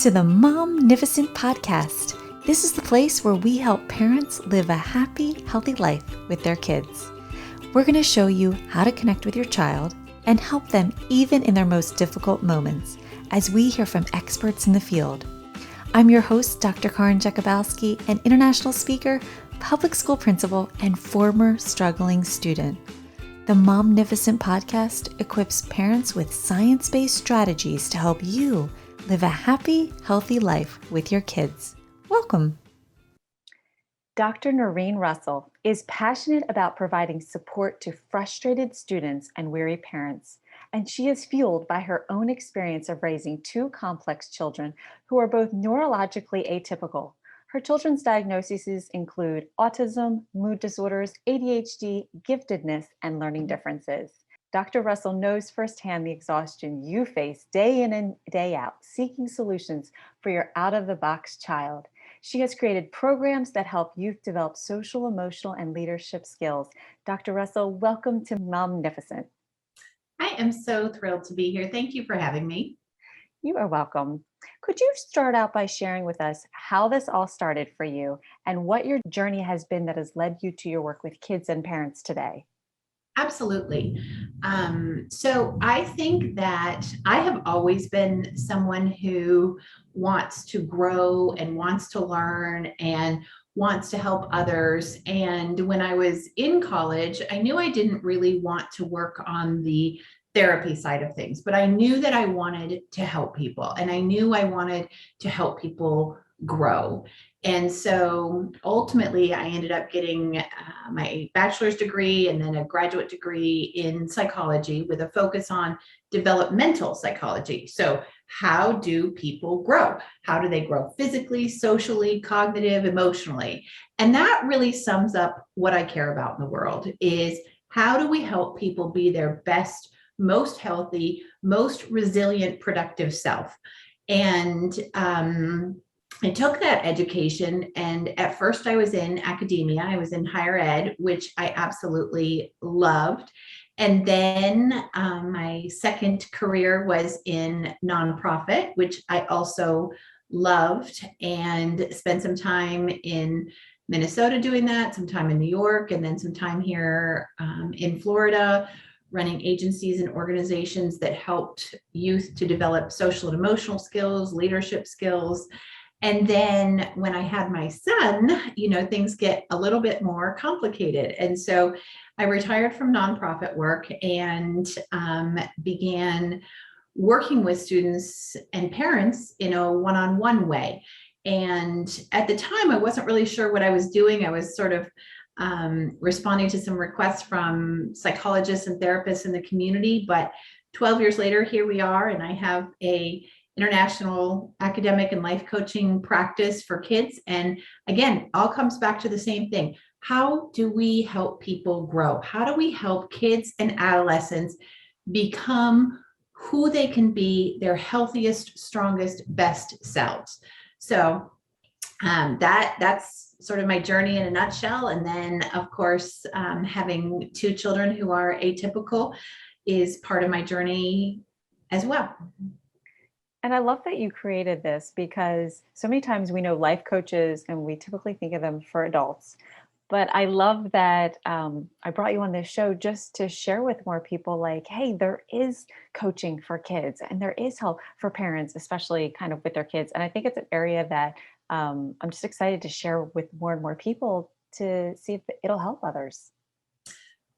to the Momnificent Podcast. This is the place where we help parents live a happy, healthy life with their kids. We're going to show you how to connect with your child and help them even in their most difficult moments as we hear from experts in the field. I'm your host, Dr. Karin Jakubowski, an international speaker, public school principal, and former struggling student. The Momnificent Podcast equips parents with science-based strategies to help you live a happy, healthy life with your kids. Welcome. Dr. Norrine Russell is passionate about providing support to frustrated students and weary parents, and she is fueled by her own experience of raising two complex children who are both neurologically atypical. Her children's diagnoses include autism, mood disorders, ADHD, giftedness, and learning differences. Dr. Russell knows firsthand the exhaustion you face day in and day out, seeking solutions for your out-of-the-box child. She has created programs that help youth develop social, emotional, and leadership skills. Dr. Russell, welcome to Momnificent. I am so thrilled to be here. Thank you for having me. You are welcome. Could you start out by sharing with us how this all started for you and what your journey has been that has led you to your work with kids and parents today? Absolutely. So I think that I have always been someone who wants to grow and wants to learn and wants to help others. And when I was in college, I knew I didn't really want to work on the therapy side of things, but I knew that I wanted to help people and I knew I wanted to help people grow. And so ultimately, I ended up getting my bachelor's degree and then a graduate degree in psychology with a focus on developmental psychology. So how do people grow? How do they grow physically, socially, cognitive, emotionally? And that really sums up what I care about in the world is how do we help people be their best, most healthy, most resilient, productive self? And I took that education, and at first I was in academia. I was in higher ed, which I absolutely loved. And then my second career was in nonprofit, which I also loved, and spent some time in Minnesota doing that, some time in New York, and then some time here in Florida, running agencies and organizations that helped youth to develop social and emotional skills, leadership skills. And then when I had my son, things get a little bit more complicated. And so I retired from nonprofit work and began working with students and parents in a one-on-one way. And at the time, I wasn't really sure what I was doing. I was sort of responding to some requests from psychologists and therapists in the community. But 12 years later, here we are, and I have a international academic and life coaching practice for kids. And again, all comes back to the same thing. How do we help people grow? How do we help kids and adolescents become who they can be, their healthiest, strongest, best selves? So that's sort of my journey in a nutshell. And then, of course, having two children who are atypical is part of my journey as well. And I love that you created this because so many times we know life coaches and we typically think of them for adults. But I love that I brought you on this show just to share with more people like, hey, there is coaching for kids and there is help for parents, especially kind of with their kids. And I think it's an area that I'm just excited to share with more and more people to see if it'll help others.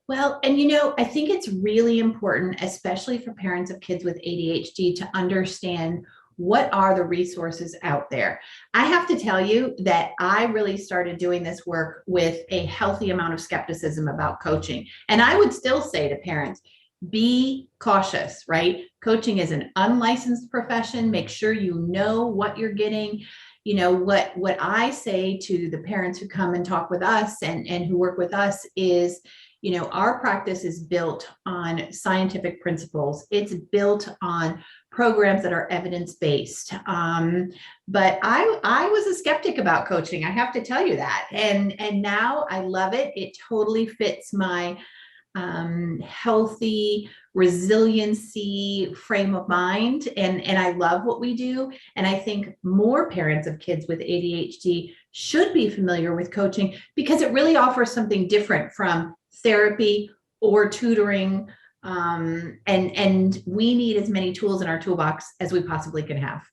Well, and I think it's really important, especially for parents of kids with ADHD, to understand what are the resources out there. I have to tell you that I really started doing this work with a healthy amount of skepticism about coaching. And I would still say to parents, be cautious, right? Coaching is an unlicensed profession. Make sure you know what you're getting. What I say to the parents who come and talk with us and who work with us is, our practice is built on scientific principles. It's built on programs that are evidence-based. But I was a skeptic about coaching. I have to tell you that. And now I love it. It totally fits my healthy resiliency frame of mind. And I love what we do. And I think more parents of kids with ADHD should be familiar with coaching because it really offers something different from therapy or tutoring. And we need as many tools in our toolbox as we possibly can have.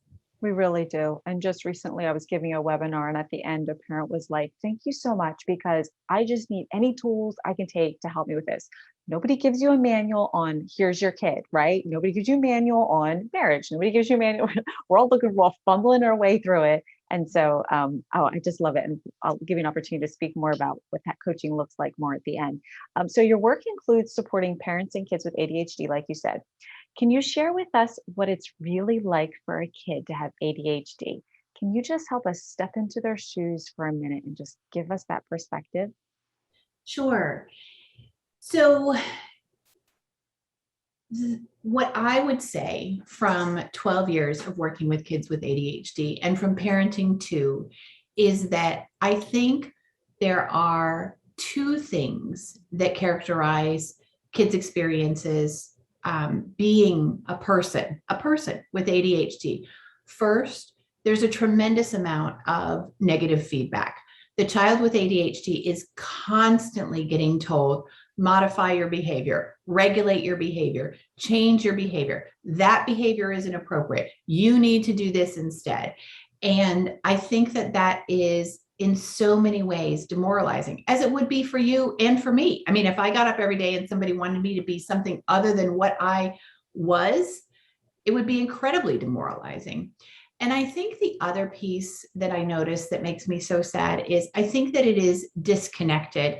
We really do. And just recently, I was giving a webinar, and at the end, a parent was like, "Thank you so much, because I just need any tools I can take to help me with this." Nobody gives you a manual on here's your kid, right? Nobody gives you a manual on marriage. Nobody gives you a manual. We're all fumbling our way through it. And so, I just love it. And I'll give you an opportunity to speak more about what that coaching looks like more at the end. So your work includes supporting parents and kids with ADHD, like you said. Can you share with us what it's really like for a kid to have ADHD? Can you just help us step into their shoes for a minute and just give us that perspective? Sure. So what I would say from 12 years of working with kids with ADHD and from parenting too, is that I think there are two things that characterize kids' experiences being a person with ADHD. First, there's a tremendous amount of negative feedback. The child with ADHD is constantly getting told, modify your behavior, regulate your behavior, change your behavior. That behavior isn't appropriate. You need to do this instead. And I think that that is in so many ways demoralizing, as it would be for you and for me. I mean, if I got up every day and somebody wanted me to be something other than what I was, it would be incredibly demoralizing. And I think the other piece that I notice that makes me so sad is I think that it is disconnected.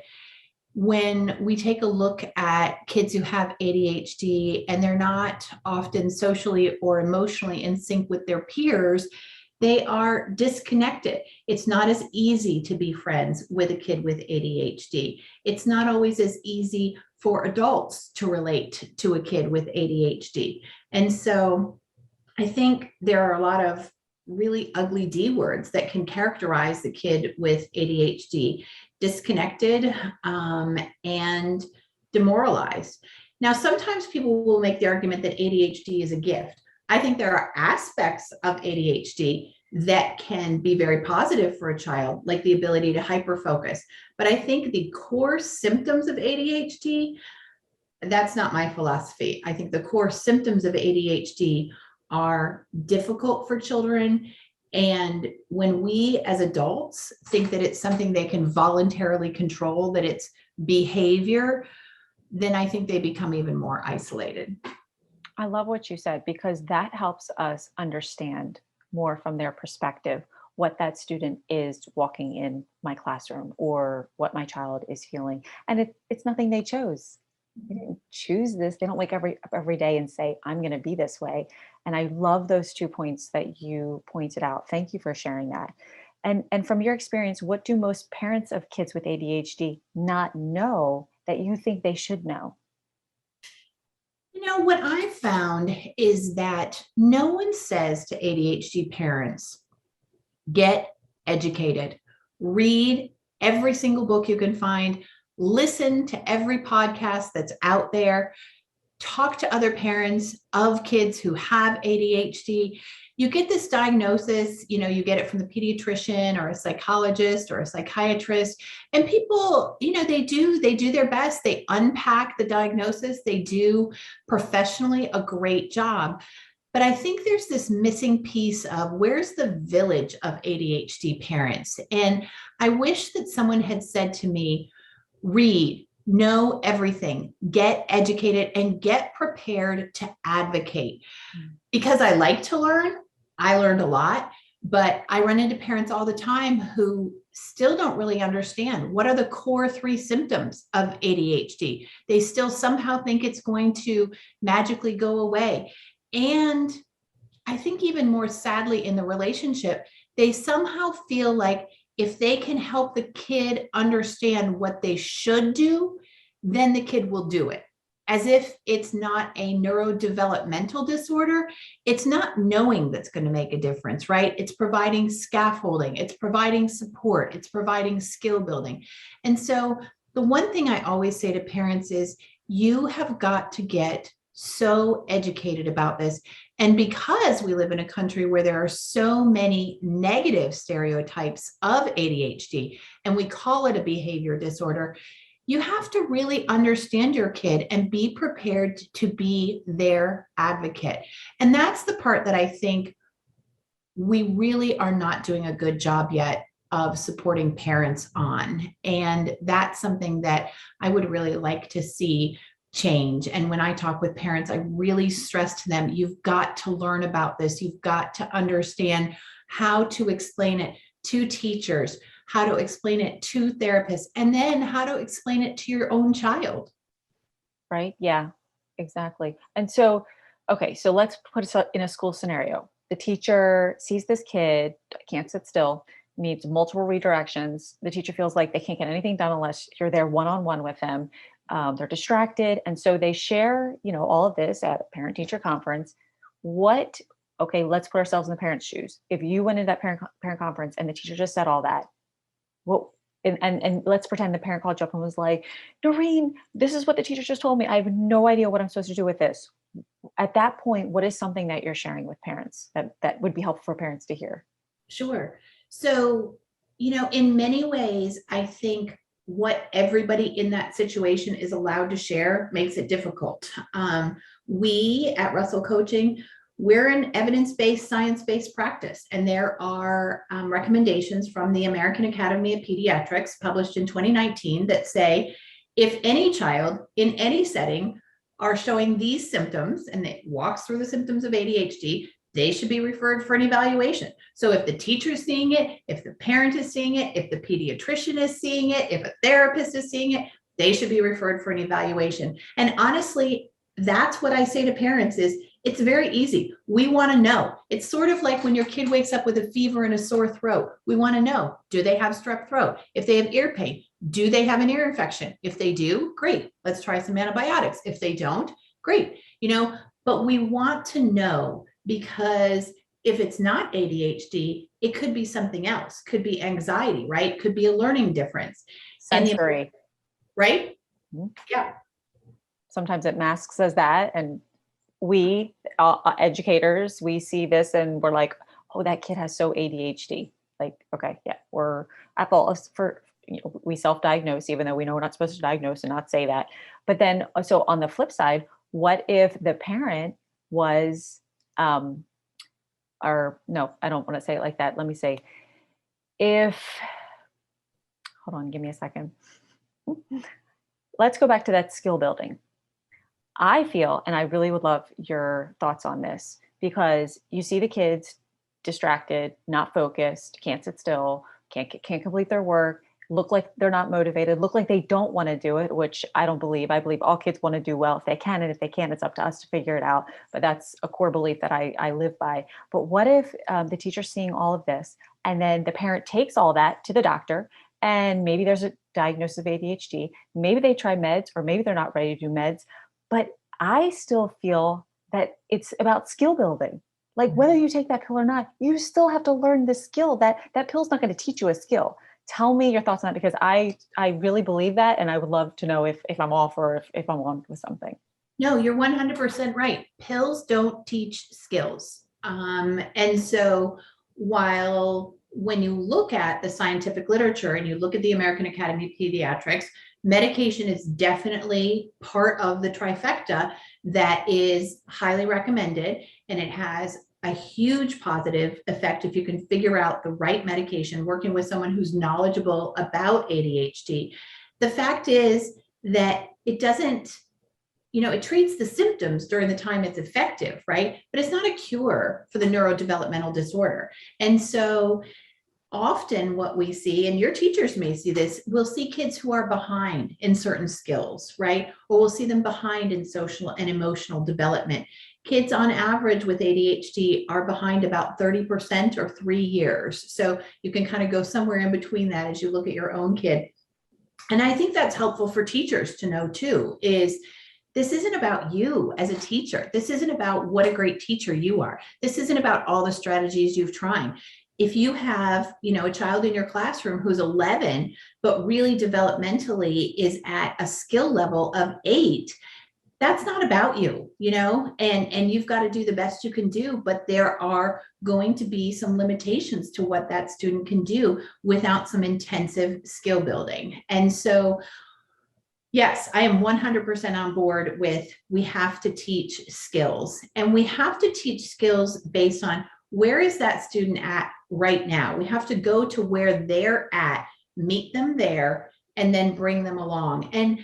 When we take a look at kids who have ADHD and they're not often socially or emotionally in sync with their peers, they are disconnected. It's not as easy to be friends with a kid with ADHD. It's not always as easy for adults to relate to a kid with ADHD. And so I think there are a lot of really ugly D words that can characterize the kid with ADHD: disconnected and demoralized. Now, sometimes people will make the argument that ADHD is a gift. I think there are aspects of ADHD that can be very positive for a child, like the ability to hyperfocus. But I think the core symptoms of ADHD, that's not my philosophy. I think the core symptoms of ADHD are difficult for children. And when we as adults think that it's something they can voluntarily control, that it's behavior, then I think they become even more isolated. I love what you said, because that helps us understand more from their perspective what that student is walking in my classroom or what my child is feeling. And it's nothing they chose. They didn't choose this. They don't wake every day and say, I'm going to be this way. And I love those 2 points that you pointed out. Thank you for sharing that. And from your experience, what do most parents of kids with ADHD not know that you think they should know? You know, what I've found is that no one says to ADHD parents, get educated, read every single book you can find, listen to every podcast that's out there, talk to other parents of kids who have ADHD. You get this diagnosis, you get it from the pediatrician or a psychologist or a psychiatrist, and people, they do their best. They unpack the diagnosis. They do professionally a great job. But I think there's this missing piece of where's the village of ADHD parents? And I wish that someone had said to me, read, know everything, get educated, and get prepared to advocate. Because I like to learn, I learned a lot, but I run into parents all the time who still don't really understand what are the core 3 symptoms of ADHD. They still somehow think it's going to magically go away. And I think even more sadly in the relationship, they somehow feel like if they can help the kid understand what they should do, then the kid will do it. As if it's not a neurodevelopmental disorder. It's not knowing that's going to make a difference, right? It's providing scaffolding, it's providing support, it's providing skill building. And so The one thing I always say to parents is you have got to get so educated about this. And because we live in a country where there are so many negative stereotypes of ADHD, and we call it a behavior disorder, you have to really understand your kid and be prepared to be their advocate. And that's the part that I think we really are not doing a good job yet of supporting parents on. And that's something that I would really like to see change. And when I talk with parents, I really stress to them, you've got to learn about this. You've got to understand how to explain it to teachers, how to explain it to therapists, and then how to explain it to your own child. Right? Yeah, exactly. And so, okay, so let's put us in a school scenario. The teacher sees this kid, can't sit still, needs multiple redirections. The teacher feels like they can't get anything done unless you're there one-on-one with them. They're distracted. And so they share, all of this at a parent-teacher conference. Okay, let's put ourselves in the parent's shoes. If you went into that parent conference and the teacher just said all that, and let's pretend the parent called you up and was like, Norrine, this is what the teacher just told me. I have no idea what I'm supposed to do with this. At that point, what is something that you're sharing with parents that would be helpful for parents to hear? Sure. So, in many ways, I think what everybody in that situation is allowed to share makes it difficult. We at Russell Coaching, we're an evidence-based, science-based practice, and there are recommendations from the American Academy of Pediatrics published in 2019 that say, if any child in any setting are showing these symptoms, and it walks through the symptoms of ADHD, they should be referred for an evaluation. So if the teacher is seeing it, if the parent is seeing it, if the pediatrician is seeing it, if a therapist is seeing it, they should be referred for an evaluation. And honestly, that's what I say to parents is, it's very easy. We want to know. It's sort of like when your kid wakes up with a fever and a sore throat. We want to know, do they have strep throat? If they have ear pain, do they have an ear infection? If they do, great. Let's try some antibiotics. If they don't, great. But we want to know, because if it's not ADHD, it could be something else. Could be anxiety, right? Could be a learning difference. Sensory. Right? Mm-hmm. Yeah. Sometimes it masks as that. And we educators, we see this and we're like, oh, that kid has so ADHD. Like, okay, yeah, we're at fault for, we self-diagnose, even though we know we're not supposed to diagnose and not say that. But then, so on the flip side, what if the parent was, or no, I don't want to say it like that. Let me say, hold on, give me a second. Let's go back to that skill building. I feel, and I really would love your thoughts on this, because you see the kids distracted, not focused, can't sit still, can't complete their work, look like they're not motivated, look like they don't want to do it, which I don't believe. I believe all kids want to do well if they can, and if they can't, it's up to us to figure it out. But that's a core belief that I live by. But what if the teacher's seeing all of this, and then the parent takes all that to the doctor, and maybe there's a diagnosis of ADHD, maybe they try meds, or maybe they're not ready to do meds, but I still feel that it's about skill building. Like whether you take that pill or not, you still have to learn the skill. That pill's not going to teach you a skill. Tell me your thoughts on that, because I really believe that, and I would love to know if I'm off or if I'm on with something. No, you're 100% right. Pills don't teach skills. And so when you look at the scientific literature and you look at the American Academy of Pediatrics, medication is definitely part of the trifecta that is highly recommended, and it has a huge positive effect if you can figure out the right medication, working with someone who's knowledgeable about ADHD. The fact is that it doesn't, it treats the symptoms during the time it's effective, right? But it's not a cure for the neurodevelopmental disorder. And so often what we see, and your teachers may see this, we'll see kids who are behind in certain skills, right? Or we'll see them behind in social and emotional development. Kids on average with ADHD are behind about 30% or 3 years. So you can kind of go somewhere in between that as you look at your own kid. And I think that's helpful for teachers to know too, is this isn't about you as a teacher. This isn't about what a great teacher you are. This isn't about all the strategies you've tried. if you have, a child in your classroom who's 11, but really developmentally is at a skill level of 8, that's not about you, and you've got to do the best you can do, but there are going to be some limitations to what that student can do without some intensive skill building. And so, yes, I am 100% on board with, we have to teach skills, and we have to teach skills based on where is that student at right now. We have to go to where they're at, meet them there, and then bring them along. And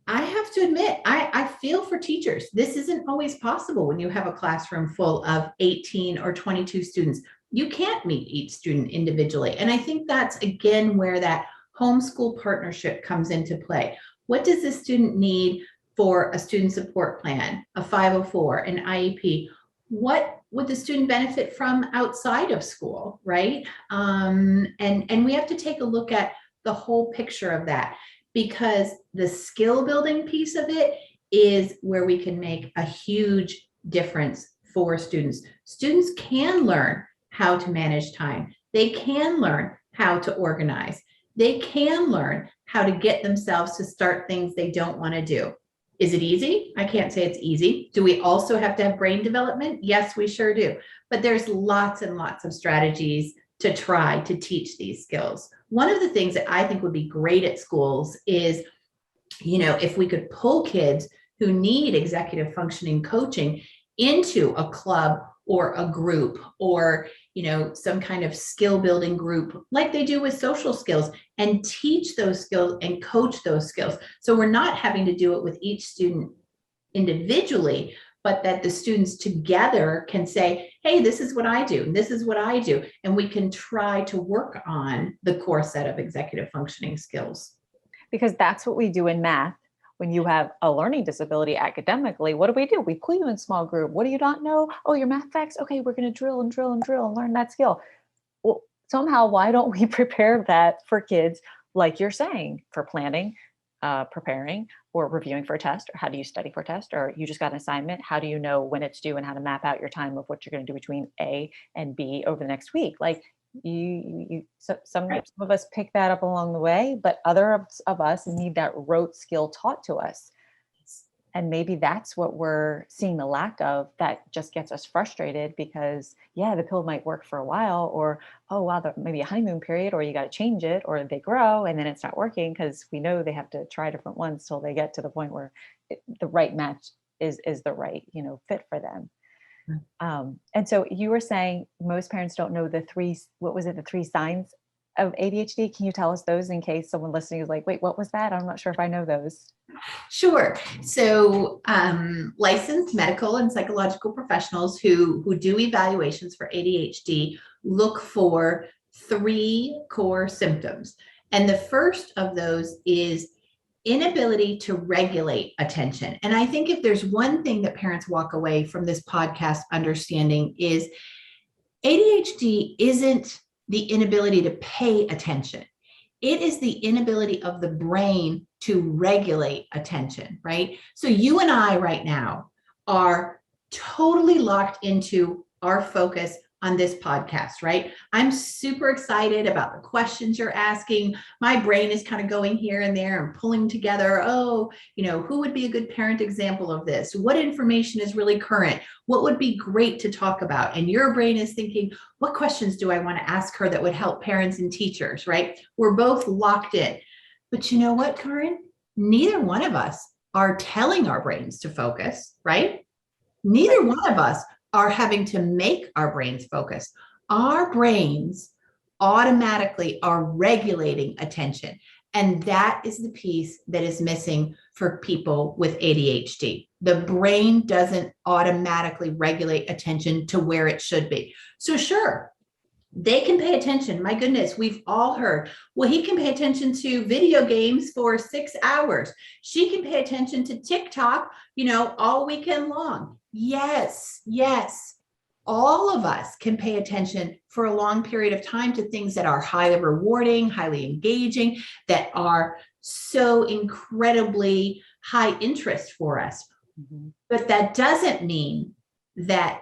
I have to admit, I feel for teachers. This isn't always possible when you have a classroom full of 18 or 22 students. You can't meet each student individually. And I think that's, again, where that homeschool partnership comes into play. What does the student need for a student support plan, a 504, an IEP? What would the student benefit from outside of school, right? And we have to take a look at the whole picture of that, because the skill building piece of it is where we can make a huge difference for students. Students can learn how to manage time. They can learn how to organize. They can learn how to get themselves to start things they don't want to do. Is it easy? I can't say it's easy. Do we also have to have brain development? Yes, we sure do. But there's lots and lots of strategies to try to teach these skills. One of the things that I think would be great at schools is, if we could pull kids who need executive functioning coaching into a club or a group, or, some kind of skill building group like they do with social skills, and teach those skills and coach those skills. So we're not having to do it with each student individually, but that the students together can say, hey, this is what I do, and this is what I do. And we can try to work on the core set of executive functioning skills. Because that's what we do in math. When you have a learning disability academically, what do? We put you in small group. What do you not know? Oh, your math facts. Okay, we're going to drill and drill and drill and learn that skill. Well, somehow, why don't we prepare that for kids, like you're saying, for planning, preparing, or reviewing for a test? Or how do you study for a test? Or you just got an assignment. How do you know when it's due and how to map out your time of what you're going to do between A and B over the next week? Like some of us pick that up along the way, but other of us need that rote skill taught to us. And maybe that's what we're seeing the lack of, that just gets us frustrated, because the pill might work for a while, or, oh, wow, maybe a honeymoon period, or you got to change it, or they grow and then it's not working, because we know they have to try different ones till they get to the point where the right match is the right, fit for them. And so you were saying most parents don't know the three signs of ADHD. Can you tell us those, in case someone listening is like, wait, what was that? I'm not sure if I know those. Sure. So licensed medical and psychological professionals who do evaluations for ADHD look for 3 core symptoms. And the first of those is inability to regulate attention. And I think if there's one thing that parents walk away from this podcast understanding, is ADHD isn't the inability to pay attention. It is the inability of the brain to regulate attention, right? So you and I right now are totally locked into our focus on this podcast, right? I'm super excited about the questions you're asking. My brain is kind of going here and there and pulling together, who would be a good parent example of this? What information is really current? What would be great to talk about? And your brain is thinking, what questions do I want to ask her that would help parents and teachers, right? We're both locked in. But you know what, Karen? Neither one of us are telling our brains to focus, right? Neither one of us are having to make our brains focus. Our brains automatically are regulating attention. And that is the piece that is missing for people with ADHD. The brain doesn't automatically regulate attention to where it should be. So sure, they can pay attention. My goodness, we've all heard, well, he can pay attention to video games for 6 hours. She can pay attention to TikTok, all weekend long. Yes. All of us can pay attention for a long period of time to things that are highly rewarding, highly engaging, that are so incredibly high interest for us. Mm-hmm. But that doesn't mean that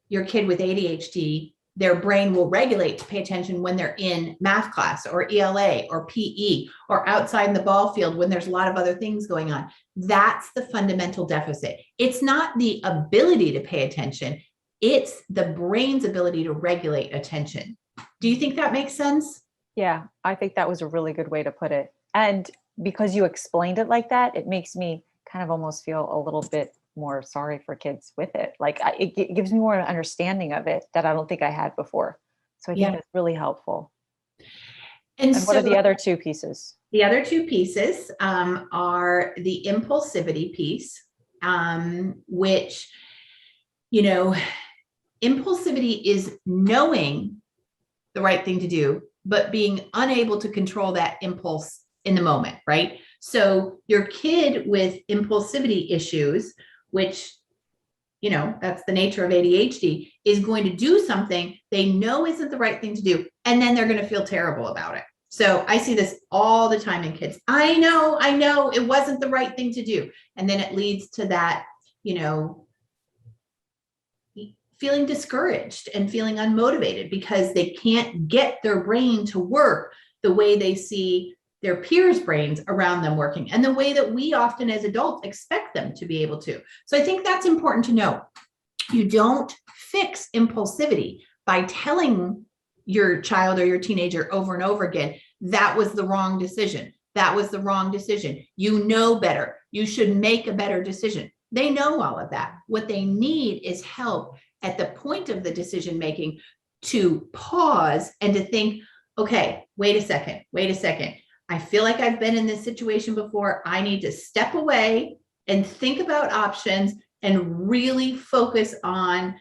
your kid with ADHD their brain will regulate to pay attention when they're in math class or ELA or PE or outside in the ball field when there's a lot of other things going on. That's the fundamental deficit. It's not the ability to pay attention. It's the brain's ability to regulate attention. Do you think that makes sense? Yeah, I think that was a really good way to put it. And because you explained it like that, it makes me kind of almost feel a little bit more sorry for kids with it. Like it gives me more understanding of it that I don't think I had before. So I think that's really helpful. And what are the other two pieces? The other two pieces are the impulsivity piece, which, impulsivity is knowing the right thing to do, but being unable to control that impulse in the moment, right? So your kid with impulsivity issues, which, that's the nature of ADHD, is going to do something they know isn't the right thing to do, and then they're going to feel terrible about it. So I see this all the time in kids. I know, it wasn't the right thing to do. And then it leads to that, feeling discouraged and feeling unmotivated because they can't get their brain to work the way they see their peers' brains around them working and the way that we often as adults expect them to be able to. So I think that's important to know. You don't fix impulsivity by telling your child or your teenager over and over again, that was the wrong decision. That was the wrong decision. You know better. You should make a better decision. They know all of that. What they need is help at the point of the decision making to pause and to think, okay, wait a second. I feel like I've been in this situation before. I need to step away and think about options and really focus on,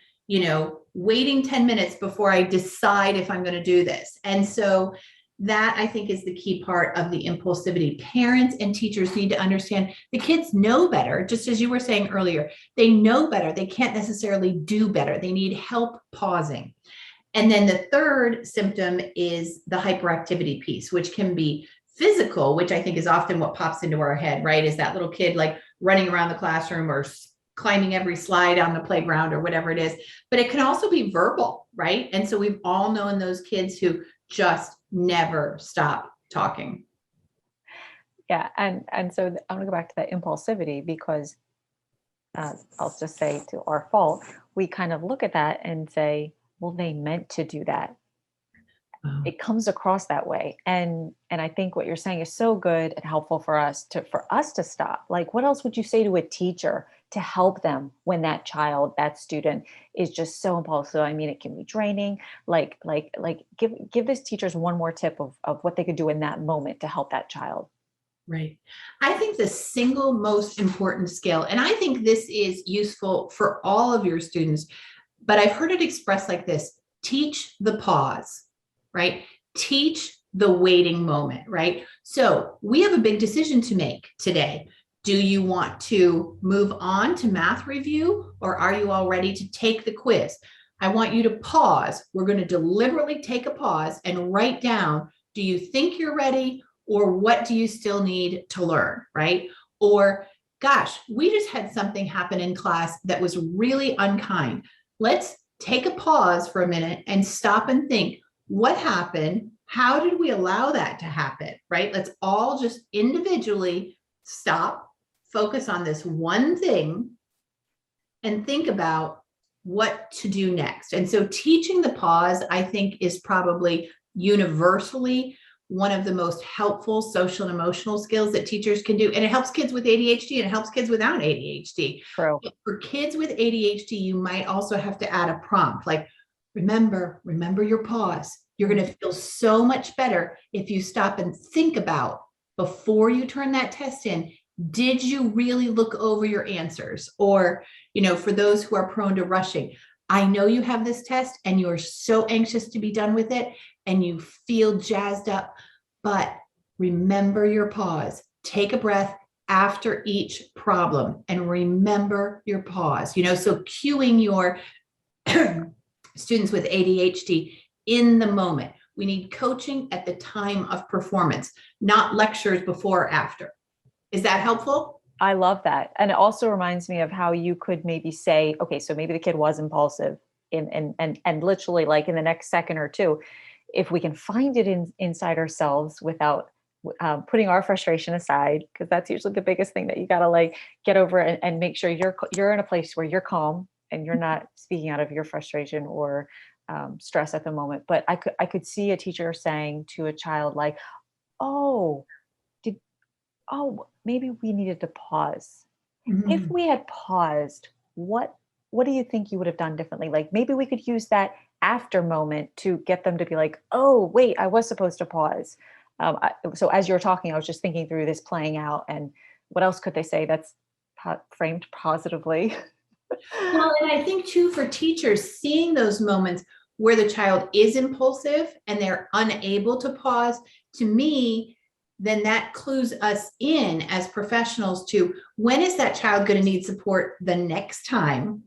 waiting 10 minutes before I decide if I'm going to do this. And so that, I think, is the key part of the impulsivity. Parents and teachers need to understand the kids know better, just as you were saying earlier. They know better. They can't necessarily do better. They need help pausing. And then the third symptom is the hyperactivity piece, which can be physical, which I think is often what pops into our head, right? Is that little kid like running around the classroom or climbing every slide on the playground or whatever it is. But it can also be verbal, right? And so we've all known those kids who just never stop talking. Yeah. And so I'm gonna go back to that impulsivity because I'll just say, to our fault, we kind of look at that and say, well, they meant to do that. It comes across that way. And I think what you're saying is so good and helpful for us to stop. Like, what else would you say to a teacher to help them when that child, that student is just so impulsive? I mean, it can be draining. Like give these teachers one more tip of what they could do in that moment to help that child. Right. I think the single most important skill, and I think this is useful for all of your students, but I've heard it expressed like this: teach the pause, right? Teach the waiting moment, right? So we have a big decision to make today. Do you want to move on to math review, or are you all ready to take the quiz? I want you to pause. We're going to deliberately take a pause and write down, do you think you're ready, or what do you still need to learn, right? Or, gosh, we just had something happen in class that was really unkind. Let's take a pause for a minute and stop and think, what happened? How did we allow that to happen, right? Let's all just individually stop, focus on this one thing, and think about what to do next. And so teaching the pause, I think, is probably universally one of the most helpful social and emotional skills that teachers can do. And it helps kids with ADHD and it helps kids without ADHD. True. For kids with ADHD, you might also have to add a prompt like, remember your pause. You're going to feel so much better if you stop and think about, before you turn that test in, did you really look over your answers? Or, for those who are prone to rushing, I know you have this test and you are so anxious to be done with it and you feel jazzed up, but remember your pause. Take a breath after each problem and remember your pause. So cueing your students with ADHD in the moment. We need coaching at the time of performance, not lectures before or after. Is that helpful? I love that. And it also reminds me of how you could maybe say, okay, so maybe the kid was impulsive and literally like in the next second or two, if we can find it inside ourselves without putting our frustration aside, because that's usually the biggest thing that you got to like get over, and make sure you're in a place where you're calm and you're not speaking out of your frustration or stress at the moment. But I could see a teacher saying to a child like, oh, did oh, maybe we needed to pause. If Mhm. we had paused, what do you think you would have done differently? Like maybe we could use that after moment to get them to be like, oh, wait, I was supposed to pause. So as you were talking, I was just thinking through this playing out, and what else could they say that's framed positively? Well, and I think too, for teachers, seeing those moments where the child is impulsive and they're unable to pause, to me, then that clues us in as professionals to when is that child going to need support the next time,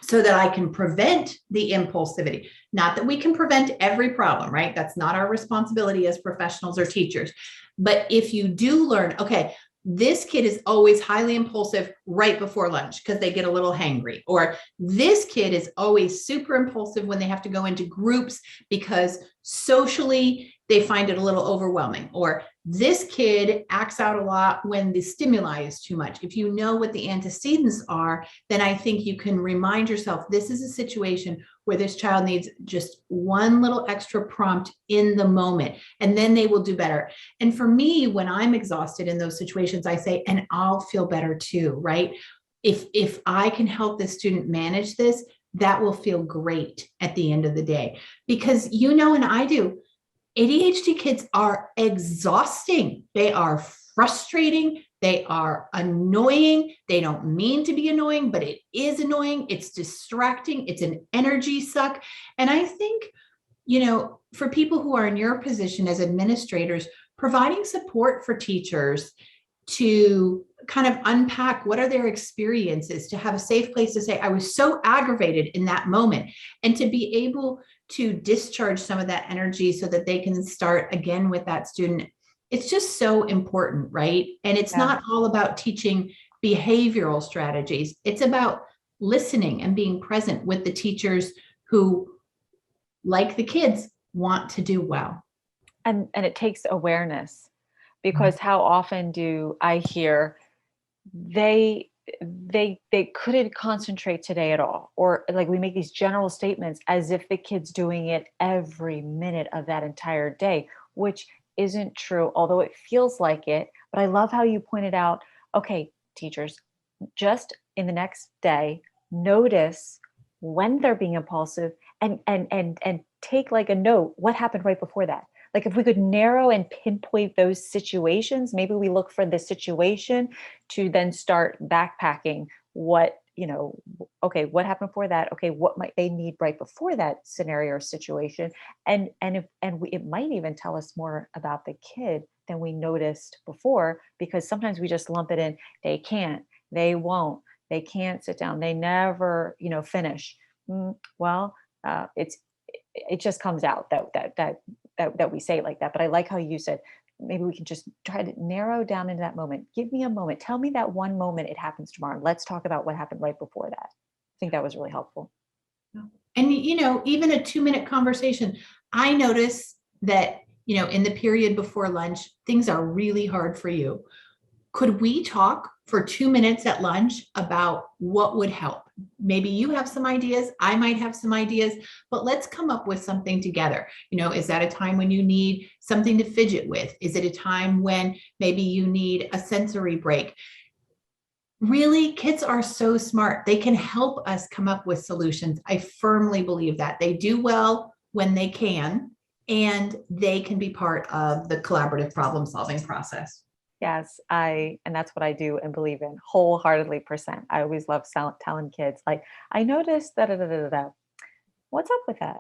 so that I can prevent the impulsivity. Not that we can prevent every problem, right? That's not our responsibility as professionals or teachers. But if you do learn, okay, this kid is always highly impulsive right before lunch because they get a little hangry, or this kid is always super impulsive when they have to go into groups because socially they find it a little overwhelming, or this kid acts out a lot when the stimuli is too much. If you know what the antecedents are, then I think you can remind yourself, this is a situation where this child needs just one little extra prompt in the moment, and then they will do better. And for me, when I'm exhausted in those situations, I say, and I'll feel better too, right? If I can help the student manage this, that will feel great at the end of the day. Because and I do, ADHD kids are exhausting. They are frustrating. They are annoying. They don't mean to be annoying, but it is annoying. It's distracting. It's an energy suck. And I think, for people who are in your position as administrators, providing support for teachers to kind of unpack what are their experiences, to have a safe place to say, I was so aggravated in that moment, and to be able to discharge some of that energy so that they can start again with that student. It's just so important, right? And it's Yeah. not all about teaching behavioral strategies. It's about listening and being present with the teachers who, like the kids, want to do well. And it takes awareness, because how often do I hear they couldn't concentrate today at all, or like we make these general statements as if the kid's doing it every minute of that entire day, which isn't true, although it feels like it. But I love how you pointed out, okay, teachers, just in the next day, notice when they're being impulsive, and take like a note, what happened right before that. Like if we could narrow and pinpoint those situations, maybe we look for the situation to then start backpacking okay, what happened before that? Okay, what might they need right before that scenario or situation? It might even tell us more about the kid than we noticed before, because sometimes we just lump it in, they can't, they won't, they can't sit down, they never, finish. Well, it just comes out that we say it like that. But I like how you said, maybe we can just try to narrow down into that moment. Give me a moment. Tell me that one moment it happens tomorrow. Let's talk about what happened right before that. I think that was really helpful. And, even a 2-minute conversation, I notice that, in the period before lunch, things are really hard for you. Could we talk for 2 minutes at lunch about what would help? Maybe you have some ideas, I might have some ideas, but let's come up with something together. Is that a time when you need something to fidget with? Is it a time when maybe you need a sensory break? Really, kids are so smart. They can help us come up with solutions. I firmly believe that. They do well when they can, and they can be part of the collaborative problem-solving process. Yes, and that's what I do and believe in wholeheartedly percent. I always love telling kids, like, I noticed that, what's up with that?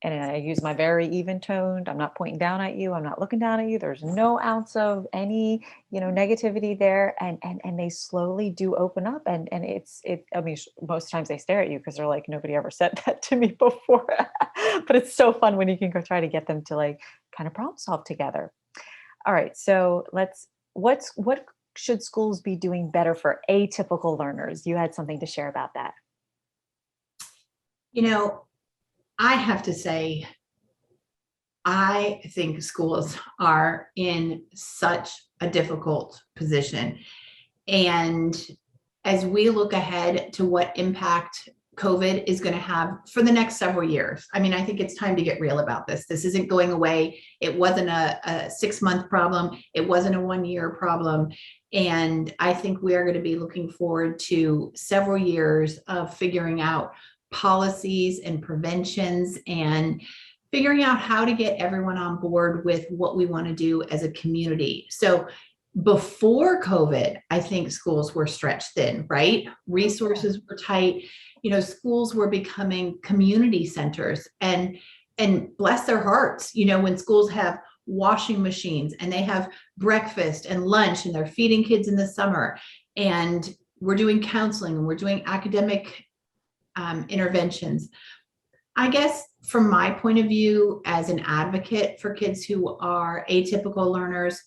And I use my very even toned. I'm not pointing down at you. I'm not looking down at you. There's no ounce of any, negativity there. And they slowly do open up. And I mean, most times they stare at you because they're like, nobody ever said that to me before. But it's so fun when you can go try to get them to like kind of problem solve together. All right. So what should schools be doing better for atypical learners? You had something to share about that. You know, I have to say, I think schools are in such a difficult position. And as we look ahead to what impact COVID is going to have for the next several years, I mean, I think it's time to get real about this. This isn't going away. It wasn't a 6-month problem. It wasn't a 1-year problem. And I think we are going to be looking forward to several years of figuring out policies and preventions and figuring out how to get everyone on board with what we want to do as a community. So before COVID, I think schools were stretched thin, right? Resources were tight. Schools were becoming community centers, and bless their hearts, when schools have washing machines and they have breakfast and lunch and they're feeding kids in the summer, and we're doing counseling and we're doing academic interventions. I guess from my point of view as an advocate for kids who are atypical learners,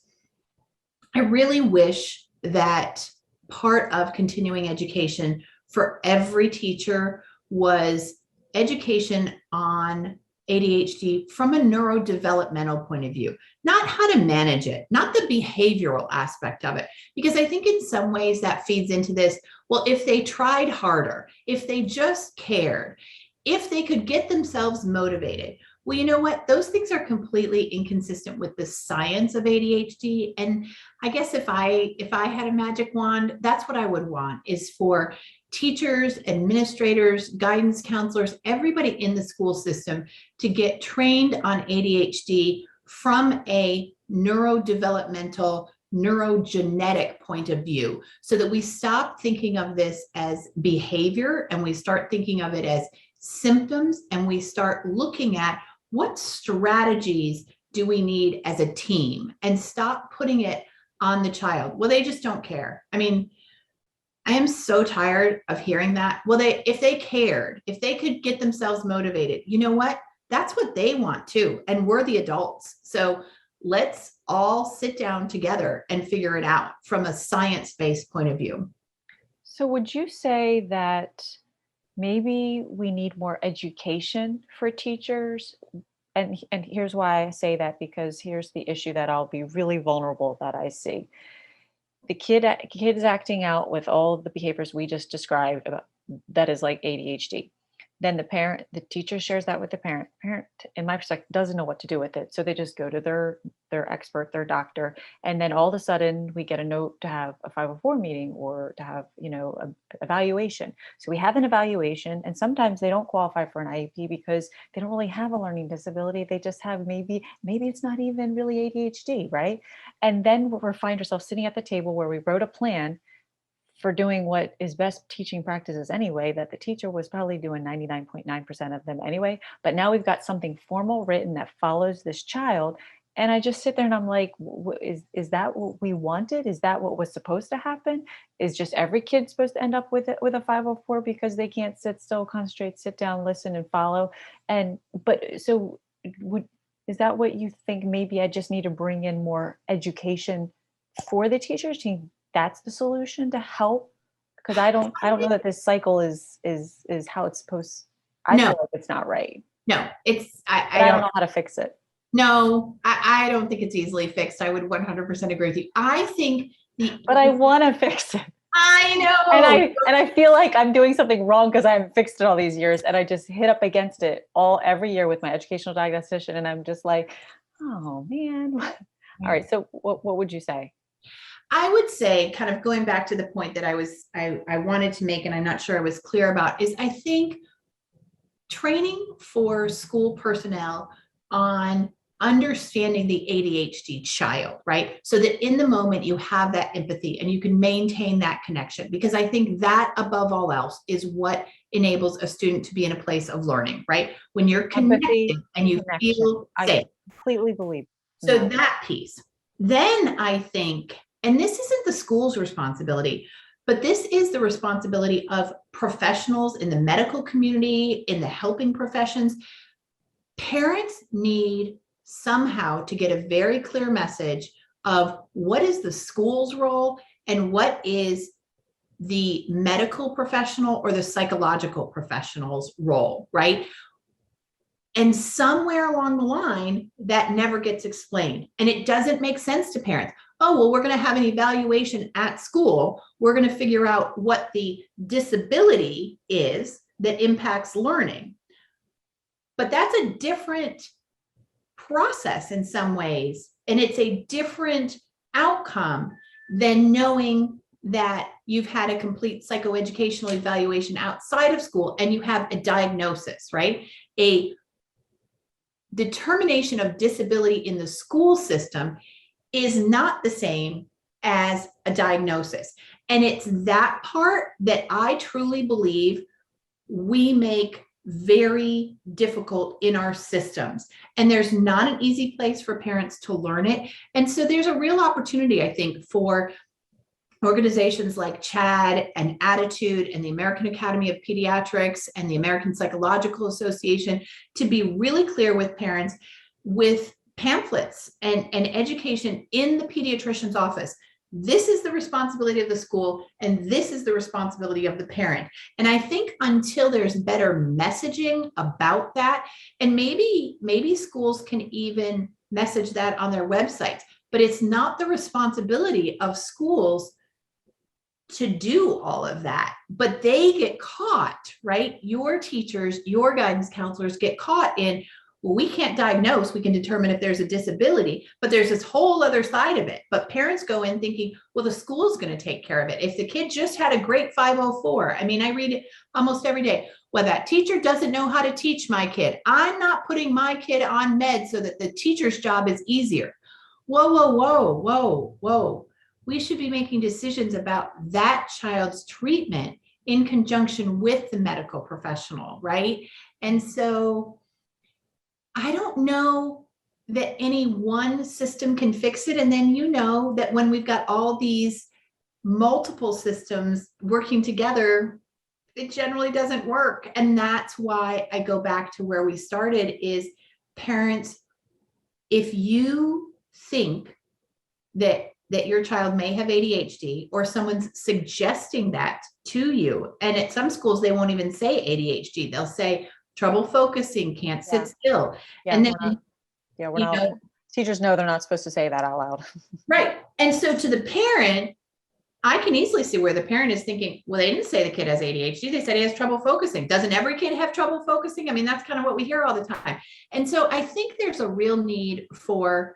I really wish that part of continuing education for every teacher was education on ADHD from a neurodevelopmental point of view, not how to manage it, not the behavioral aspect of it. Because I think in some ways that feeds into this, well, if they tried harder, if they just cared, if they could get themselves motivated. Well, you know what? Those things are completely inconsistent with the science of ADHD. And I guess if I had a magic wand, that's what I would want, is for teachers, administrators, guidance counselors, everybody in the school system to get trained on ADHD from a neurodevelopmental, neurogenetic point of view, so that we stop thinking of this as behavior and we start thinking of it as symptoms, and we start looking at what strategies do we need as a team, and stop putting it on the child. Well, they just don't care. I mean, I am so tired of hearing that. Well, if they cared, if they could get themselves motivated, you know what? That's what they want too. And we're the adults. So let's all sit down together and figure it out from a science-based point of view. So would you say that maybe we need more education for teachers? And here's why I say that, because here's the issue that I'll be really vulnerable that I see. The kid is acting out with all of the behaviors we just described about, that is like ADHD. Then the teacher shares that with the parent. Parent, in my perspective, doesn't know what to do with it. So they just go to their expert, their doctor. And then all of a sudden we get a note to have a 504 meeting, or to have, an evaluation. So we have an evaluation, and sometimes they don't qualify for an IEP because they don't really have a learning disability. They just have maybe it's not even really ADHD, right? And then we find ourselves sitting at the table where we wrote a plan for doing what is best teaching practices anyway, that the teacher was probably doing 99.9% of them anyway. But now we've got something formal written that follows this child. And I just sit there and I'm like, is that what we wanted? Is that what was supposed to happen? Is just every kid supposed to end up with a 504 because they can't sit still, concentrate, sit down, listen, and follow? Is that what you think? Maybe I just need to bring in more education for the teachers. That's the solution to help? Because I don't know that this cycle is how it's supposed. I feel like it's not right. No, I don't know how to fix it. No, I don't think it's easily fixed. I would 100% agree with you. I think but I want to fix it. I know. And I feel like I'm doing something wrong because I haven't fixed it all these years. And I just hit up against it every year with my educational diagnostician. And I'm just like, oh man. All right. So what would you say? I would say, kind of going back to the point that I wanted to make, and I'm not sure I was clear about, is I think training for school personnel on understanding the ADHD child, right? So that in the moment you have that empathy and you can maintain that connection, because I think that above all else is what enables a student to be in a place of learning, right? When you're connected and you feel safe. I completely believe. So that piece. Then I think, and this isn't the school's responsibility, but this is the responsibility of professionals in the medical community, in the helping professions. Parents need somehow to get a very clear message of what is the school's role and what is the medical professional or the psychological professional's role, right? And somewhere along the line, that never gets explained. And it doesn't make sense to parents. Oh, well, we're going to have an evaluation at school. We're going to figure out what the disability is that impacts learning. But that's a different process in some ways. And it's a different outcome than knowing that you've had a complete psychoeducational evaluation outside of school and you have a diagnosis, right? A determination of disability in the school system is not the same as a diagnosis. And it's that part that I truly believe we make very difficult in our systems. And there's not an easy place for parents to learn it. And so there's a real opportunity, I think, for organizations like CHAD and Attitude and the American Academy of Pediatrics and the American Psychological Association to be really clear with parents with pamphlets and education in the pediatrician's office. This is the responsibility of the school, and this is the responsibility of the parent. And I think until there's better messaging about that, and maybe schools can even message that on their websites, but it's not the responsibility of schools to do all of that, but they get caught, right? Your teachers, your guidance counselors get caught in, well, we can't diagnose, we can determine if there's a disability, but there's this whole other side of it. But parents go in thinking, well, the school's going to take care of it. If the kid just had a great 504, I mean, I read it almost every day. Well, that teacher doesn't know how to teach my kid. I'm not putting my kid on meds so that the teacher's job is easier. Whoa, whoa, whoa, whoa, whoa. We should be making decisions about that child's treatment in conjunction with the medical professional, right? And so I don't know that any one system can fix it. And then you know that when we've got all these multiple systems working together, it generally doesn't work. And that's why I go back to where we started is parents, if you think that your child may have ADHD or someone's suggesting that to you, and at some schools, they won't even say ADHD. They'll say trouble focusing, can't sit still. Yeah, and then, we're not, teachers know they're not supposed to say that out loud. Right. And so to the parent, I can easily see where the parent is thinking, well, they didn't say the kid has ADHD. They said he has trouble focusing. Doesn't every kid have trouble focusing? I mean, that's kind of what we hear all the time. And so I think there's a real need for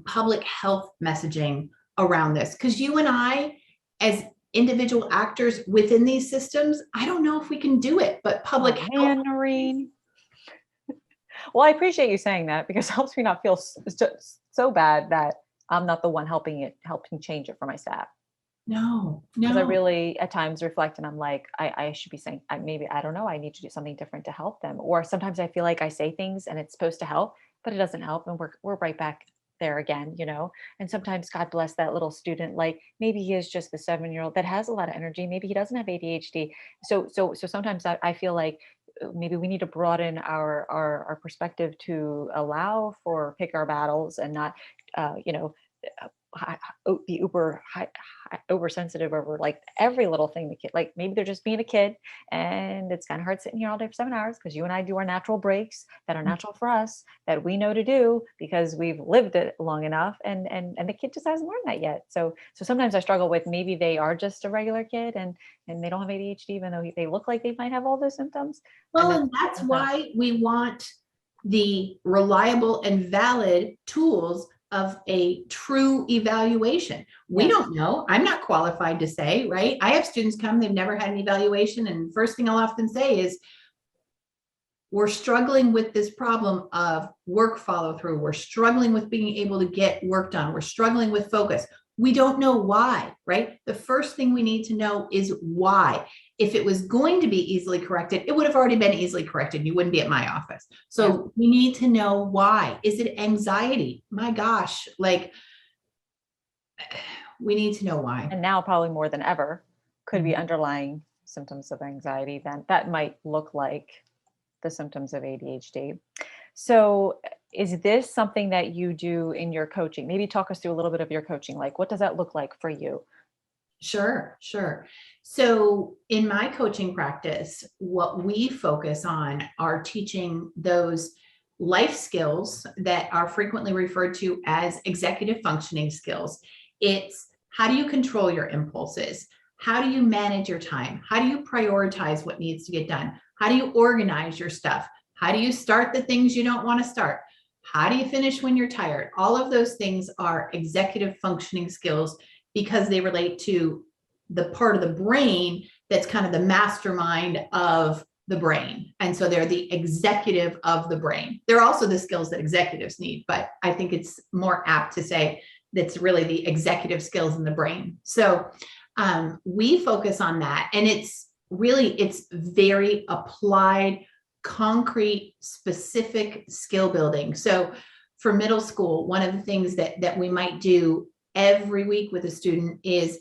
public health messaging around this, because you and I, as individual actors within these systems, I don't know if we can do it, but public health. Norrine. Well, I appreciate you saying that because it helps me not feel so bad that I'm not the one helping change it for my staff. No. Because I really at times reflect and I'm like, I should be saying, maybe, I don't know, I need to do something different to help them. Or sometimes I feel like I say things and it's supposed to help, but it doesn't help. And we're right back there again, and sometimes God bless that little student, like maybe he is just the 7-year-old that has a lot of energy. Maybe he doesn't have ADHD. So sometimes I feel like maybe we need to broaden our perspective to allow for pick our battles and not, be oversensitive over like every little thing the kid, like maybe they're just being a kid and it's kind of hard sitting here all day for 7 hours because you and I do our natural breaks that are natural for us that we know to do because we've lived it long enough and the kid just hasn't learned that yet. So sometimes I struggle with maybe they are just a regular kid and they don't have ADHD even though they look like they might have all those symptoms. Well, and that's why we want the reliable and valid tools of a true evaluation. We don't know. I'm not qualified to say, right? I have students come, they've never had an evaluation. And first thing I'll often say is, we're struggling with this problem of work follow through. We're struggling with being able to get work done. We're struggling with focus. We don't know why, right? The first thing we need to know is why. If it was going to be easily corrected, it would have already been easily corrected. You wouldn't be at my office. So we need to know why. Is it anxiety? My gosh, like we need to know why. And now probably more than ever could be underlying symptoms of anxiety that might look like the symptoms of ADHD. So is this something that you do in your coaching? Maybe talk us through a little bit of your coaching. Like, what does that look like for you? Sure, sure. So in my coaching practice, what we focus on are teaching those life skills that are frequently referred to as executive functioning skills. It's how do you control your impulses? How do you manage your time? How do you prioritize what needs to get done? How do you organize your stuff? How do you start the things you don't want to start? How do you finish when you're tired? All of those things are executive functioning skills because they relate to the part of the brain that's kind of the mastermind of the brain. And so they're the executive of the brain. They're also the skills that executives need, but I think it's more apt to say that's really the executive skills in the brain. So we focus on that. And it's very applied, concrete, specific skill building. So for middle school, one of the things that we might do every week with a student is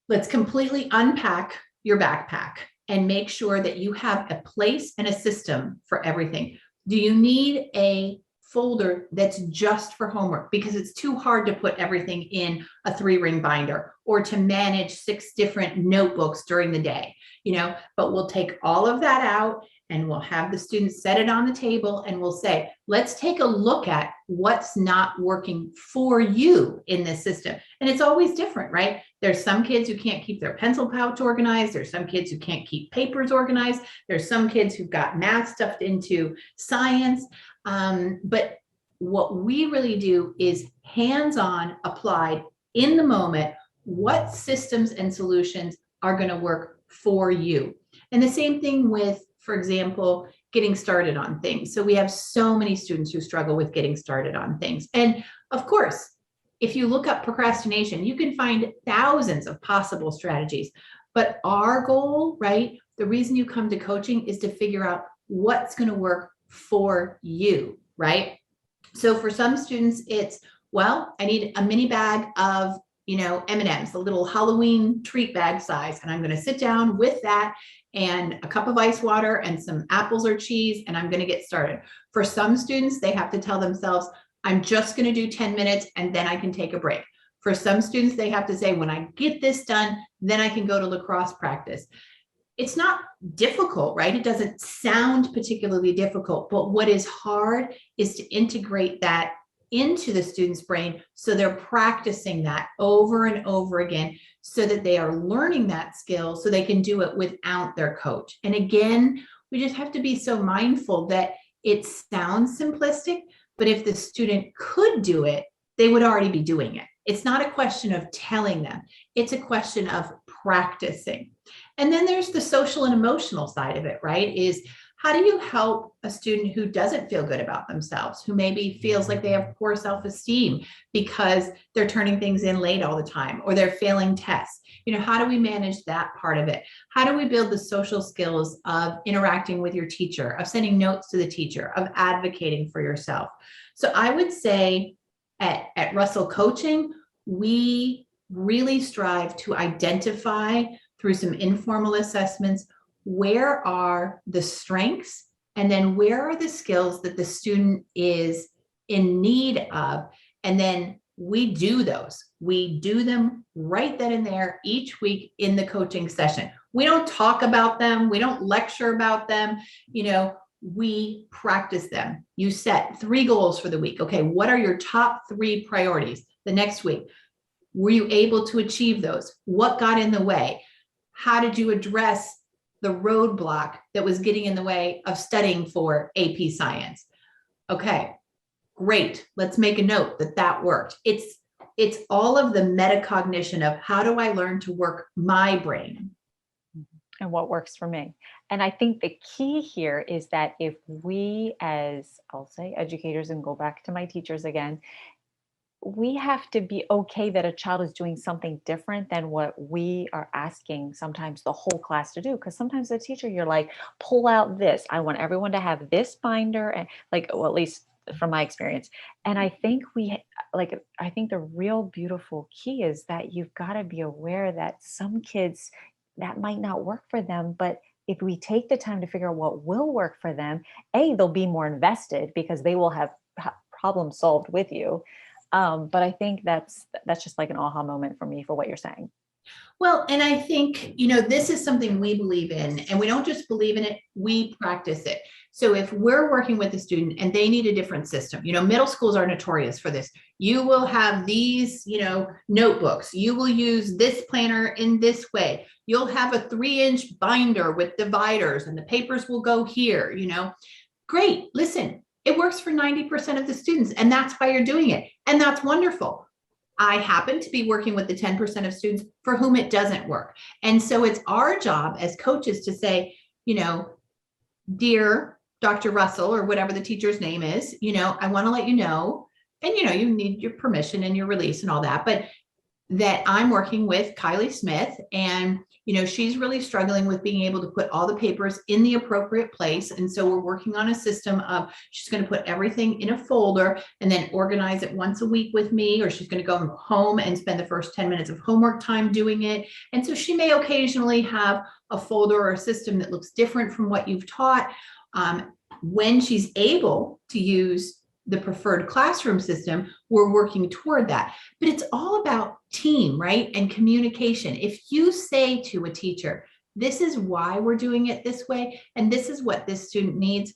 let's completely unpack your backpack and make sure that you have a place and a system for everything. Do you need a folder that's just for homework? Because it's too hard to put everything in a 3-ring binder or to manage 6 different notebooks during the day, but we'll take all of that out and we'll have the students set it on the table and we'll say, let's take a look at what's not working for you in this system. And it's always different, right? There's some kids who can't keep their pencil pouch organized. There's some kids who can't keep papers organized. There's some kids who've got math stuffed into science. But what we really do is hands-on, applied in the moment, what systems and solutions are going to work for you. And the same thing with, for example, getting started on things. So we have so many students who struggle with getting started on things. And of course, if you look up procrastination, you can find thousands of possible strategies. But our goal, right, the reason you come to coaching is to figure out what's going to work for you, right? So for some students, it's, well, I need a mini bag of M&Ms, the little Halloween treat bag size. And I'm going to sit down with that and a cup of ice water and some apples or cheese, and I'm going to get started. For some students, they have to tell themselves, I'm just going to do 10 minutes and then I can take a break. For some students, they have to say, when I get this done, then I can go to lacrosse practice. It's not difficult, right? It doesn't sound particularly difficult, but what is hard is to integrate that into the student's brain so they're practicing that over and over again so that they are learning that skill so they can do it without their coach. And again, we just have to be so mindful that it sounds simplistic, but if the student could do it, they would already be doing it. It's not a question of telling them. It's a question of practicing. And then there's the social and emotional side of it, right? Is how do you help a student who doesn't feel good about themselves, who maybe feels like they have poor self-esteem because they're turning things in late all the time or they're failing tests? How do we manage that part of it? How do we build the social skills of interacting with your teacher, of sending notes to the teacher, of advocating for yourself? So I would say at Russell Coaching, we really strive to identify through some informal assessments, where are the strengths and then where are the skills that the student is in need of? And then we do those. We do them right then and there each week in the coaching session. We don't talk about them. We don't lecture about them. We practice them. You set 3 goals for the week. Okay, what are your top 3 priorities the next week? Were you able to achieve those? What got in the way? How did you address the roadblock that was getting in the way of studying for AP Science? Okay, great. Let's make a note that worked. It's all of the metacognition of how do I learn to work my brain? And what works for me. And I think the key here is that if we, as I'll say educators, and go back to my teachers again, we have to be okay that a child is doing something different than what we are asking sometimes the whole class to do. Because sometimes the teacher, you're like, pull out this. I want everyone to have this binder, and at least from my experience. And I think I think the real beautiful key is that you've got to be aware that some kids, that might not work for them, but if we take the time to figure out what will work for them, they'll be more invested because they will have problems solved with you. But I think that's just like an aha moment for me for what you're saying. Well, and I think, this is something we believe in, and we don't just believe in it, we practice it. So if we're working with a student and they need a different system, middle schools are notorious for this. You will have these, notebooks. You will use this planner in this way. You'll have a 3-inch binder with dividers and the papers will go here, Great. Listen, it works for 90% of the students, and that's why you're doing it. And that's wonderful. I happen to be working with the 10% of students for whom it doesn't work. And so it's our job as coaches to say, dear Dr. Russell, or whatever the teacher's name is, I want to let you know, and you need your permission and your release and all that, but that I'm working with Kylie Smith, and she's really struggling with being able to put all the papers in the appropriate place. And so we're working on a system of, she's going to put everything in a folder and then organize it once a week with me, or she's going to go home and spend the first 10 minutes of homework time doing it. And so she may occasionally have a folder or a system that looks different from what you've taught. When she's able to use the preferred classroom system, we're working toward that. But it's all about team, right? And communication. If you say to a teacher, this is why we're doing it this way, and this is what this student needs.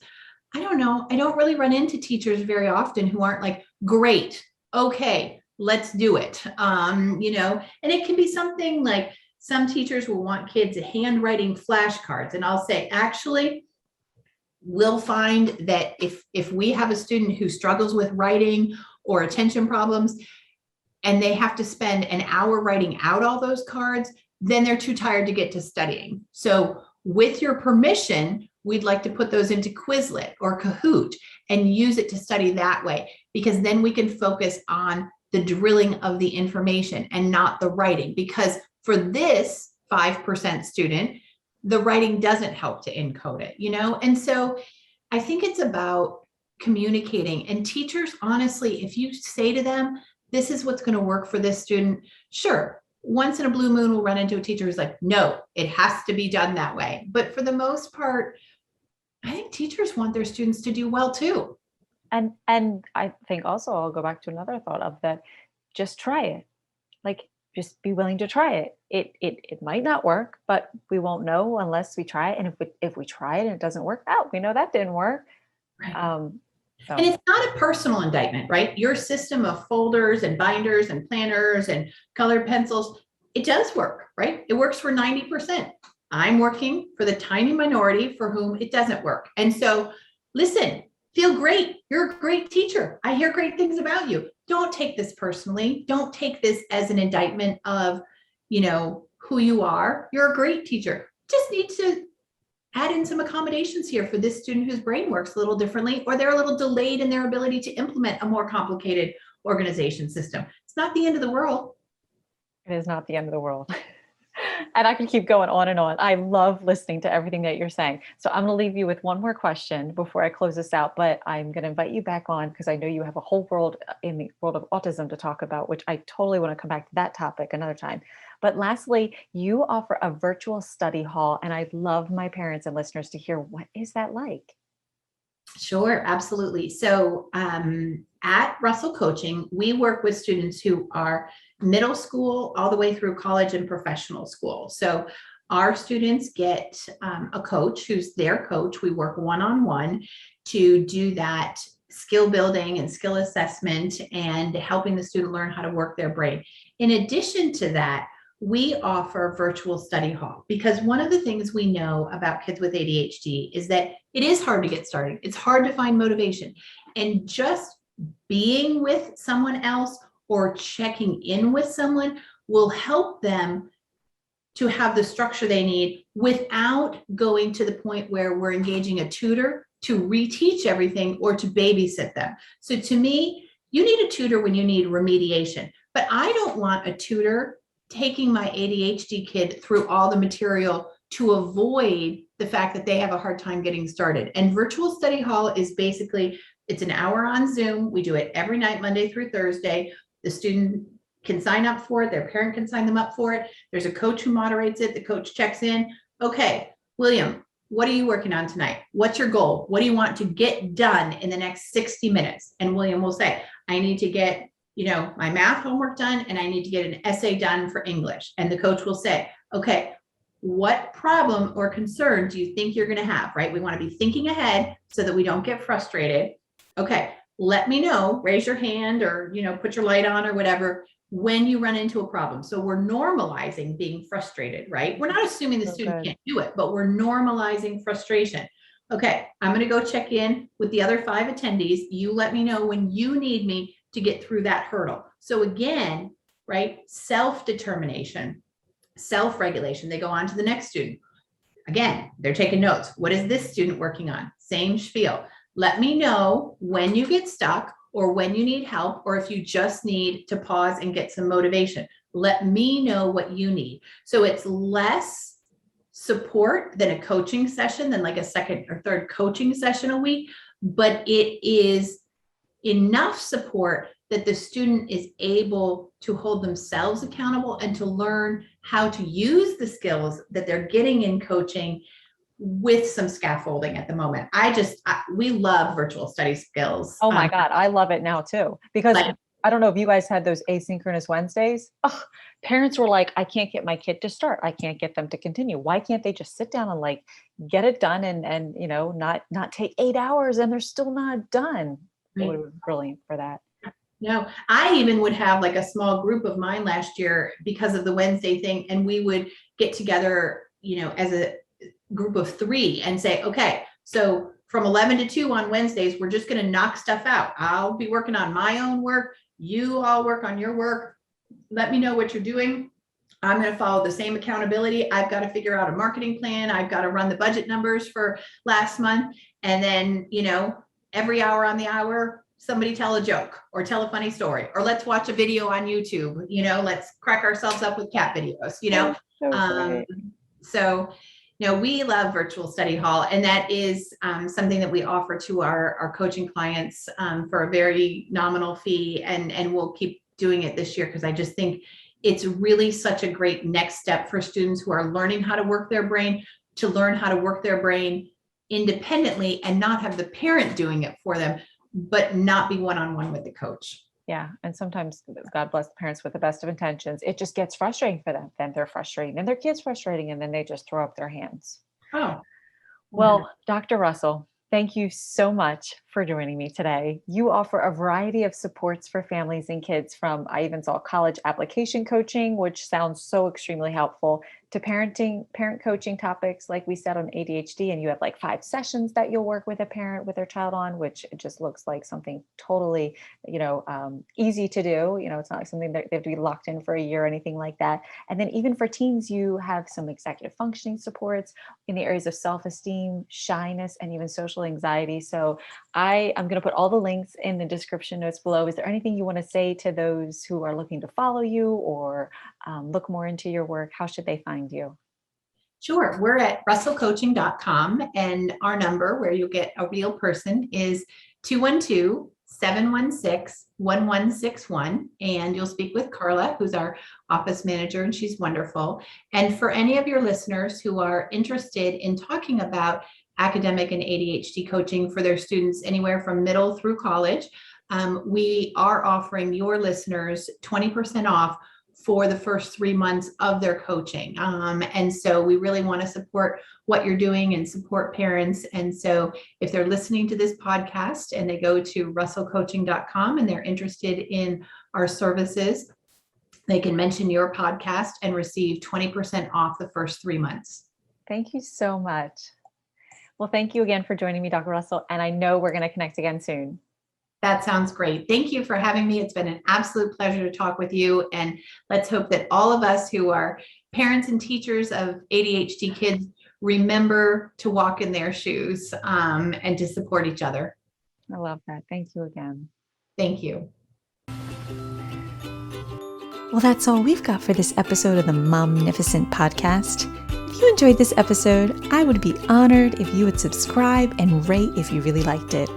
I don't know. I don't really run into teachers very often who aren't like, great, okay, let's do it. And it can be something like, some teachers will want kids handwriting flashcards. And I'll say, actually, we'll find that if we have a student who struggles with writing or attention problems, and they have to spend an hour writing out all those cards, then they're too tired to get to studying. So with your permission, we'd like to put those into Quizlet or Kahoot and use it to study that way, because then we can focus on the drilling of the information and not the writing. Because for this 5% student, the writing doesn't help to encode it, And so I think it's about communicating. And teachers, honestly, if you say to them, this is what's going to work for this student, sure, once in a blue moon we'll run into a teacher who's like, no, it has to be done that way. But for the most part, I think teachers want their students to do well too. And I think also, I'll go back to another thought of that, just try it. Like, just be willing to try it. It might not work, but we won't know unless we try it. And if we try it and it doesn't work out, we know that didn't work. Right. And it's not a personal indictment, right? Your system of folders and binders and planners and colored pencils, it does work, right? It works for 90%. I'm working for the tiny minority for whom it doesn't work. And so listen, feel great. You're a great teacher. I hear great things about you. Don't take this personally. Don't take this as an indictment of, who you are. You're a great teacher. Just need to add in some accommodations here for this student whose brain works a little differently, or they're a little delayed in their ability to implement a more complicated organization system. It's not the end of the world. It is not the end of the world. And I can keep going on and on. I love listening to everything that you're saying. So I'm going to leave you with one more question before I close this out, but I'm going to invite you back on because I know you have a whole world in the world of autism to talk about, which I totally want to come back to that topic another time. But lastly, you offer a virtual study hall, and I'd love my parents and listeners to hear, what is that like? Sure, absolutely. So at Russell Coaching, we work with students who are middle school all the way through college and professional school. So our students get a coach who's their coach. We work one-on-one to do that skill building and skill assessment and helping the student learn how to work their brain. In addition to that, we offer virtual study hall, because one of the things we know about kids with ADHD is that it is hard to get started. It's hard to find motivation, and just being with someone else or checking in with someone will help them to have the structure they need without going to the point where we're engaging a tutor to reteach everything or to babysit them. So to me, you need a tutor when you need remediation, but I don't want a tutor taking my ADHD kid through all the material to avoid the fact that they have a hard time getting started. And virtual study hall is basically, it's an hour on Zoom. We do it every night, Monday through Thursday. The student can sign up for it. Their parent can sign them up for it. There's a coach who moderates it. The coach checks in. Okay, William, what are you working on tonight? What's your goal? What do you want to get done in the next 60 minutes? And William will say, I need to get my math homework done and I need to get an essay done for English. And the coach will say, okay, what problem or concern do you think you're going to have, right? We want to be thinking ahead so that we don't get frustrated. Okay, let me know, raise your hand or, put your light on or whatever, when you run into a problem. So we're normalizing being frustrated, right? We're not assuming the student can't do it, but we're normalizing frustration. Okay, I'm going to go check in with the other 5 attendees. You let me know when you need me to get through that hurdle. So again, right, self-determination, self-regulation. They go on to the next student. Again, they're taking notes. What is this student working on? Same spiel. Let me know when you get stuck or when you need help, or if you just need to pause and get some motivation. Let me know what you need. So it's less support than a coaching session, than like a second or third coaching session a week, but it is enough support that the student is able to hold themselves accountable and to learn how to use the skills that they're getting in coaching with some scaffolding at the moment. We love virtual study skills. Oh my God. I love it now too, because I don't know if you guys had those asynchronous Wednesdays. Oh, parents were like, I can't get my kid to start. I can't get them to continue. Why can't they just sit down and get it done and not take 8 hours and they're still not done? Right. It was brilliant for that. No, I even would have a small group of mine last year because of the Wednesday thing. And we would get together, as a group of 3 and say, okay, so from 11 to 2 on Wednesdays, we're just going to knock stuff out. I'll be working on my own work. You all work on your work. Let me know what you're doing. I'm going to follow the same accountability. I've got to figure out a marketing plan. I've got to run the budget numbers for last month. And then, every hour on the hour, somebody tell a joke or tell a funny story, or let's watch a video on YouTube, let's crack ourselves up with cat videos, So we love virtual study hall, and that is something that we offer to our coaching clients for a very nominal fee, and we'll keep doing it this year because I just think it's really such a great next step for students who are learning how to work their brain, to learn how to work their brain independently and not have the parent doing it for them, but not be one-on-one with the coach. Yeah. And sometimes, God bless the parents with the best of intentions, it just gets frustrating for them. Then they're frustrating and their kid's frustrating, and then they just throw up their hands. Oh, well, Dr. Russell, thank you so much for joining me today. You offer a variety of supports for families and kids, from, I even saw college application coaching, which sounds so extremely helpful, to parent coaching topics, like we said, on ADHD. And you have 5 sessions that you'll work with a parent with their child on, which just looks like something totally, easy to do. It's not like something that they have to be locked in for a year or anything like that. And then even for teens, you have some executive functioning supports in the areas of self-esteem, shyness, and even social anxiety. So I'm going to put all the links in the description notes below. Is there anything you want to say to those who are looking to follow you or look more into your work? How should they find you? Sure. We're at russellcoaching.com, and our number, where you'll get a real person, is 212-716-1161. And you'll speak with Carla, who's our office manager, and she's wonderful. And for any of your listeners who are interested in talking about academic and ADHD coaching for their students anywhere from middle through college, we are offering your listeners 20% off for the first 3 months of their coaching. And so we really want to support what you're doing and support parents. And so if they're listening to this podcast and they go to russellcoaching.com and they're interested in our services, they can mention your podcast and receive 20% off the first 3 months. Thank you so much. Well, thank you again for joining me, Dr. Russell. And I know we're going to connect again soon. That sounds great. Thank you for having me. It's been an absolute pleasure to talk with you. And let's hope that all of us who are parents and teachers of ADHD kids remember to walk in their shoes and to support each other. I love that. Thank you again. Thank you. Well, that's all we've got for this episode of the Momnificent podcast. If you enjoyed this episode, I would be honored if you would subscribe and rate if you really liked it.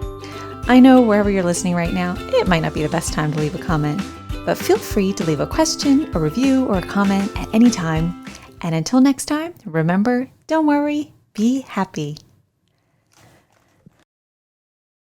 I know wherever you're listening right now, it might not be the best time to leave a comment, but feel free to leave a question, a review, or a comment at any time. And until next time, remember, don't worry, be happy.